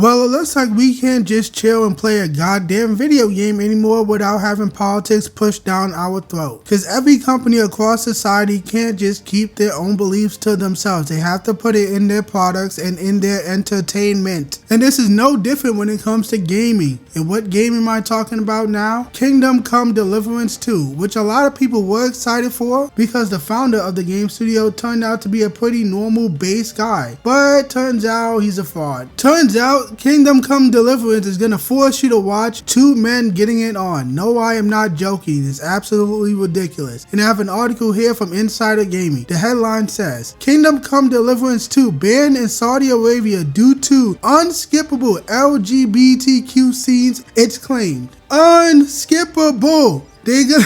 Well, it looks like we can't just chill and play a goddamn video game anymore without having politics pushed down our throat. Because every company across society can't just keep their own beliefs to themselves. They have to put it in their products and in their entertainment. And this is no different when it comes to gaming. And what game am I talking about now? Come Deliverance II, which a lot of people were excited for because the founder of the game studio turned out to be a pretty normal base guy. But turns out he's a fraud. Turns out Come Deliverance is going to force you to watch two men getting it on. No, I am not joking. It's absolutely ridiculous. And I have an article here from Insider Gaming. The headline says, Come Deliverance II banned in Saudi Arabia due to unskippable LGBTQ scenes, it's claimed. Unskippable. They gonna...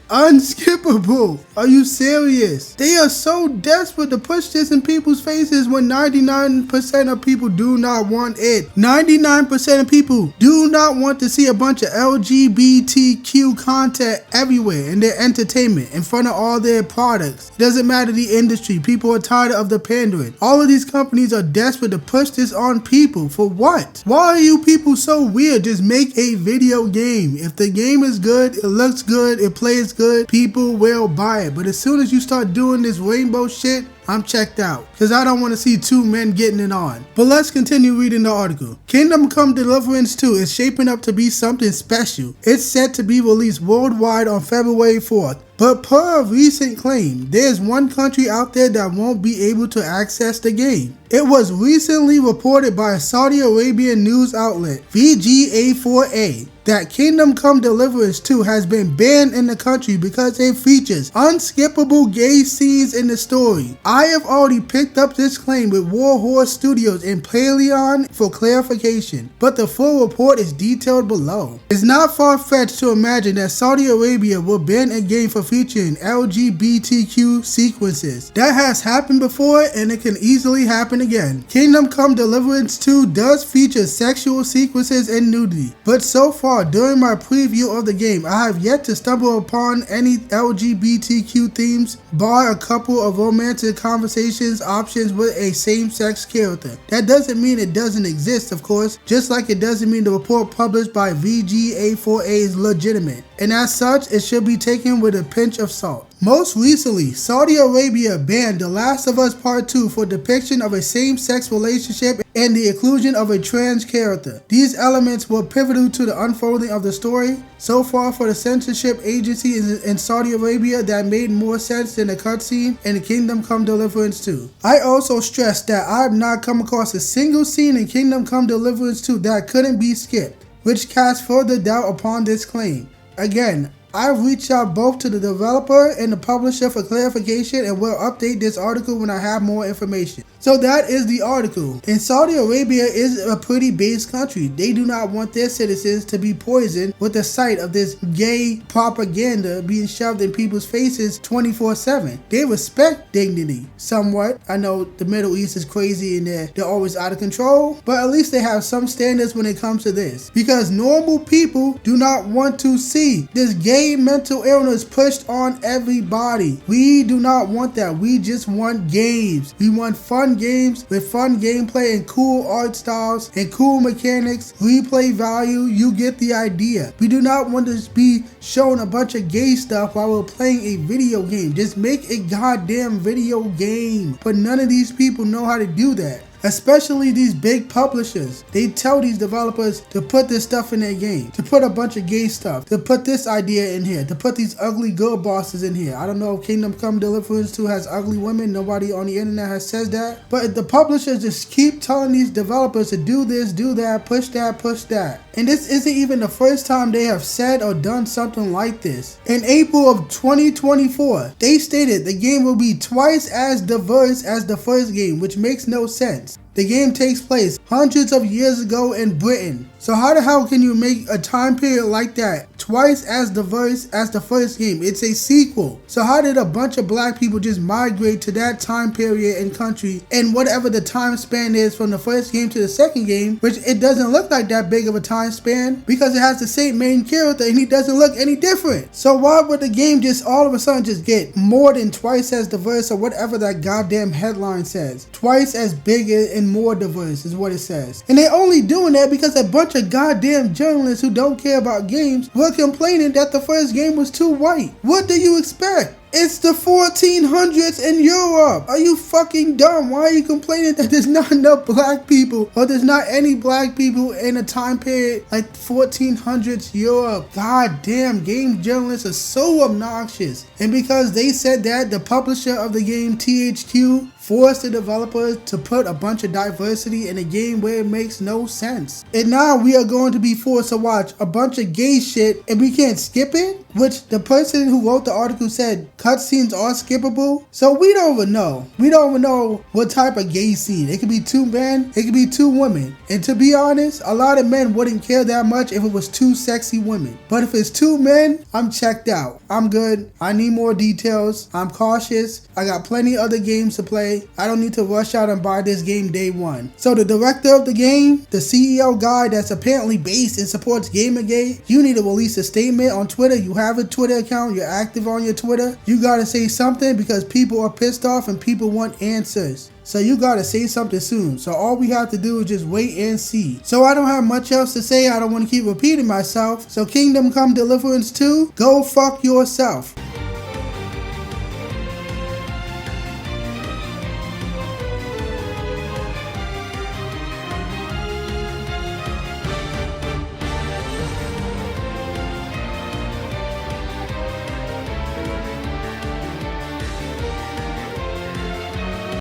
Unskippable. Are you serious? They are so desperate to push this in people's faces when 99% of people do not want it. 99% of people do not want to see a bunch of LGBTQ content everywhere in their entertainment, in front of all their products. It doesn't matter the industry. People are tired of the pandering. All of these companies are desperate to push this on people. For what? Why are you people so weird? Just make a video game. If the game is good, it looks good, it plays good, people will buy it. But as soon as you start doing this rainbow shit, I'm checked out because I don't want to see two men getting it on. But let's continue reading the article. Come Deliverance II is shaping up to be something special. It's set to be released worldwide on February 4th. But per a recent claim, there's one country out there that won't be able to access the game. It was recently reported by a Saudi Arabian news outlet, VGA4A, that Come Deliverance II has been banned in the country because it features unskippable gay scenes in the story. I have already picked up this claim with Warhorse Studios in Paleon for clarification, but the full report is detailed below. It's not far-fetched to imagine that Saudi Arabia will ban a game for featuring LGBTQ sequences. That has happened before and it can easily happen again. Come Deliverance II does feature sexual sequences and nudity, but so far during my preview of the game, I have yet to stumble upon any LGBTQ themes, bar a couple of romantic conversations options with a same-sex character. That doesn't mean it doesn't exist, of course, just like it doesn't mean the report published by VGA4A is legitimate. And as such, it should be taken with a pinch of salt. Most recently, Saudi Arabia banned The Last of Us Part 2 for depiction of a same-sex relationship and the inclusion of a trans character. These elements were pivotal to the unfolding of the story. So far for the censorship agency in Saudi Arabia, that made more sense than the cutscene in the Come Deliverance II. I also stress that I have not come across a single scene in Come Deliverance II that couldn't be skipped, which casts further doubt upon this claim. Again, I've reached out both to the developer and the publisher for clarification and will update this article when I have more information. So that is the article. And Saudi Arabia is a pretty base country. They do not want their citizens to be poisoned with the sight of this gay propaganda being shoved in people's faces 24/7. They respect dignity somewhat. I know the Middle East is crazy and they're always out of control, but at least they have some standards when it comes to this. Because normal people do not want to see this gay mental illness pushed on everybody. We do not want that. We just want games. We want fun games with fun gameplay and cool art styles and cool mechanics, replay value. You get the idea. We do not want to be shown a bunch of gay stuff while we're playing a video game. Just make a goddamn video game. But none of these people know how to do that. Especially these big publishers. They tell these developers to put this stuff in their game, to put a bunch of gay stuff, to put this idea in here, to put these ugly girl bosses in here. I don't know if Come Deliverance II has ugly women. Nobody on the internet has said that. But the publishers just keep telling these developers to do this, do that, push that, push that. And this isn't even the first time they have said or done something like this. In April of 2024, they stated the game will be twice as diverse as the first game, which makes no sense. The game takes place hundreds of years ago in Britain. So how the hell can you make a time period like that twice as diverse as the first game? It's a sequel. So how did a bunch of black people just migrate to that time period and country and whatever the time span is from the first game to the second game, which it doesn't look like that big of a time span because it has the same main character and he doesn't look any different. So why would the game just all of a sudden just get more than twice as diverse or whatever that goddamn headline says? Twice as big and and more diverse is what it says. And they only doing that because a bunch of goddamn journalists who don't care about games were complaining that the first game was too white. What do you expect? It's the 1400s in Europe. Are you fucking dumb? Why are you complaining that there's not enough black people, or there's not any black people in a time period like 1400s Europe? God damn, game journalists are so obnoxious. And because they said that, the publisher of the game, THQ, forced the developers to put a bunch of diversity in a game where it makes no sense. And now we are going to be forced to watch a bunch of gay shit and we can't skip it? Which the person who wrote the article said cutscenes are skippable. So we don't even know. We don't even know what type of gay scene. It could be 2 men, it could be 2 women. And to be honest, a lot of men wouldn't care that much if it was 2 sexy women. But if it's 2 men, I'm checked out. I'm good. I need more details. I'm cautious. I got plenty other games to play. I don't need to rush out and buy this game day one. So the director of the game, the CEO guy that's apparently based and supports Gamergate, you need to release a statement on Twitter. You have a Twitter account, you're active on your Twitter. You gotta say something because people are pissed off and people want answers. So you gotta say something soon. So all we have to do is just wait and see. So I don't have much else to say. I don't want to keep repeating myself. So Kingdom Come Deliverance II, go fuck yourself.